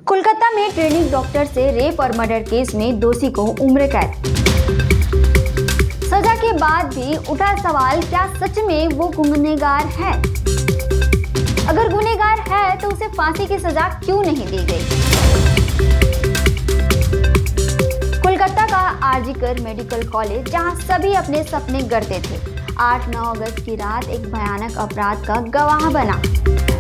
कोलकाता में training doctor से rape और मर्डर केस में दोषी को उम्र कैद। सजा के बाद भी उठा सवाल, क्या सच में वो गुनहगार है? अगर गुनहगार है तो उसे फांसी की सजा क्यों नहीं दी गई? कोलकाता का आरजीकर मेडिकल कॉलेज, जहां सभी अपने सपने गढ़ते थे, 8-9 अगस्त की रात एक भयानक अपराध का गवाह बना।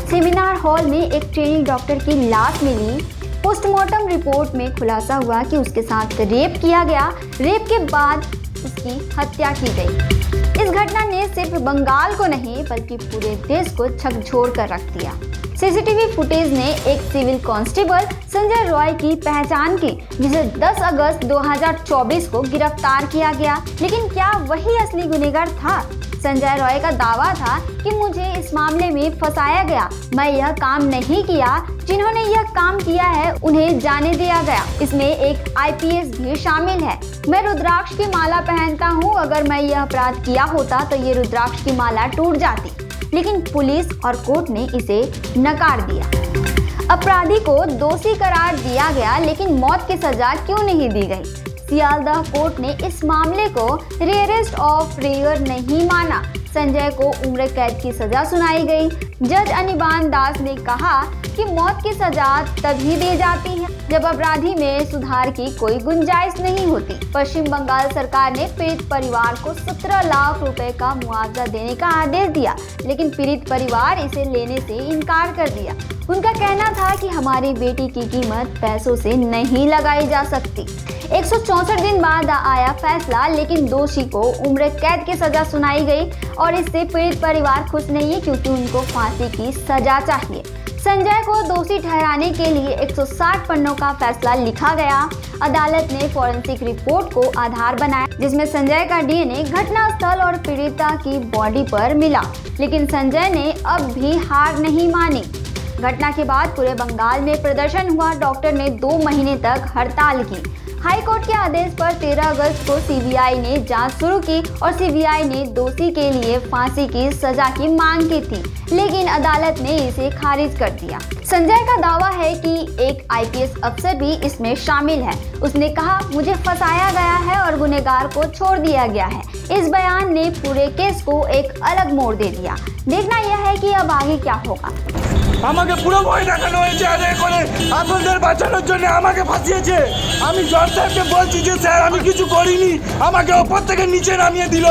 सेमिनार हॉल में एक ट्रेनिंग डॉक्टर की लाश मिली। पोस्टमार्टम रिपोर्ट में खुलासा हुआ कि उसके साथ रेप किया गया। रेप के बाद उसकी हत्या की गई। इस घटना ने सिर्फ बंगाल को नहीं बल्कि पूरे देश को झकझोर कर रख दिया। सीसीटीवी फुटेज ने एक सिविल कांस्टेबल संजय रॉय की पहचान की, जिसे 10 अगस्त 2024 को गिरफ्तार किया गया। लेकिन क्या वही असली गुनहगार था? संजय रॉय का दावा था कि मुझे इस मामले में फंसाया गया, मैं यह काम नहीं किया, जिन्होंने यह काम किया है उन्हें जाने दिया गया। इसमें एक आईपीएस भी शामिल है। मैं रुद्राक्ष की माला पहनता हूँ, अगर मैं यह अपराध किया होता तो ये रुद्राक्ष की माला टूट जाती। लेकिन पुलिस और कोर्ट ने इसे नकार दिया। अपराधी को दोषी करार दिया गया, लेकिन मौत की सजा क्यों नहीं दी गई? सियालदह कोर्ट ने इस मामले को रेयरेस्ट ऑफ रेयर नहीं माना। संजय को उम्र कैद की सजा सुनाई गई। जज अनिबान दास ने कहा कि मौत की सजा तभी दी जाती है जब अपराधी में सुधार की कोई गुंजाइश नहीं होती। पश्चिम बंगाल सरकार ने पीड़ित परिवार को 17 लाख रुपए का मुआवजा देने का आदेश दिया, लेकिन पीड़ित परिवार इसे लेने से इनकार कर दिया। उनका कहना था कि हमारी बेटी की कीमत पैसों से नहीं लगाई जा सकती। 164 दिन बाद आया फैसला, लेकिन दोषी को उम्र कैद की सजा सुनाई गई और इससे पीड़ित परिवार खुश नहीं है, क्योंकि उनको फांसी की सजा चाहिए। संजय को दोषी ठहराने के लिए 160 पन्नों का फैसला लिखा गया। अदालत ने फॉरेंसिक रिपोर्ट को आधार बनाया, जिसमें संजय का डीएनए घटनास्थल और पीड़िता की बॉडी पर मिला। लेकिन संजय ने अब भी हार नहीं मानी। घटना के बाद पूरे बंगाल में प्रदर्शन हुआ। डॉक्टर ने 2 महीने तक हड़ताल की। हाई कोर्ट के आदेश पर 13 अगस्त को सीबीआई ने जांच शुरू की और सीबीआई ने दोषी के लिए फांसी की सजा की मांग की थी, लेकिन अदालत ने इसे खारिज कर दिया। संजय का दावा है कि एक आईपीएस अफसर भी इसमें शामिल है। उसने कहा, मुझे फंसाया गया है और गुनहगार को छोड़ दिया गया है। इस बयान ने पूरे केस को एक अलग मोड़ दे दिया। देखना यह है कि अब आगे क्या होगा। আমাকে পুরো ভয় দেখানো হয়েছে, আদায় করে আপনাদের বাঁচানোর জন্য আমাকে ফাঁসিয়েছে। আমি জজ সাহেবকে বলছি যে স্যার আমি কিছু করিনি, আমাকে ওপর থেকে নিচে নামিয়ে দিল।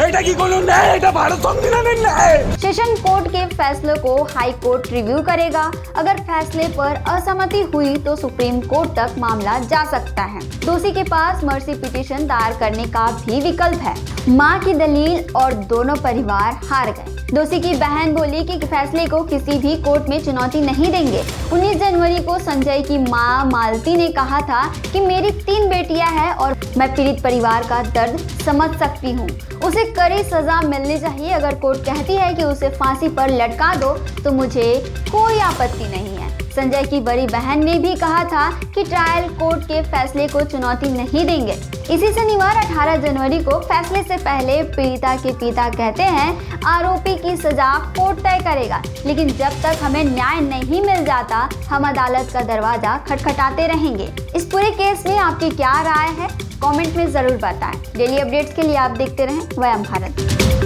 এটা কি কোনো ন্যায়? এটা ভারত সংবিধানের ন্যায়। सेशन कोर्ट के फैसले को हाई कोर्ट रिव्यू करेगा। अगर फैसले पर असहमति हुई तो सुप्रीम कोर्ट तक मामला जा सकता है। दोषी के पास मर्सी पिटीशन दायर करने का भी विकल्प है। मां की दलील और दोनों परिवार हार गए। दोषी की बहन बोली कि फैसले को किसी भी कोर्ट में चुनौती नहीं देंगे। 19 जनवरी को संजय की मां मालती ने कहा था कि मेरी 3 बेटियां हैं और मैं पीड़ित परिवार का दर्द समझ सकती हूँ। उसे कड़ी सजा मिलनी चाहिए। अगर कोर्ट कहती है कि उसे फांसी पर लटका दो तो मुझे कोई आपत्ति नहीं है। संजय की बड़ी बहन ने भी कहा था कि ट्रायल कोर्ट के फैसले को चुनौती नहीं देंगे। इसी शनिवार 18 जनवरी को फैसले से पहले पीड़िता के पिता कहते हैं आरोपी की सजा कोर्ट तय करेगा, लेकिन जब तक हमें न्याय नहीं मिल जाता हम अदालत का दरवाजा खटखटाते रहेंगे। इस पूरे केस में आपकी क्या राय है? कमेंट में जरूर बताएं। डेली अपडेट्स के लिए आप देखते रहें वयम भारत।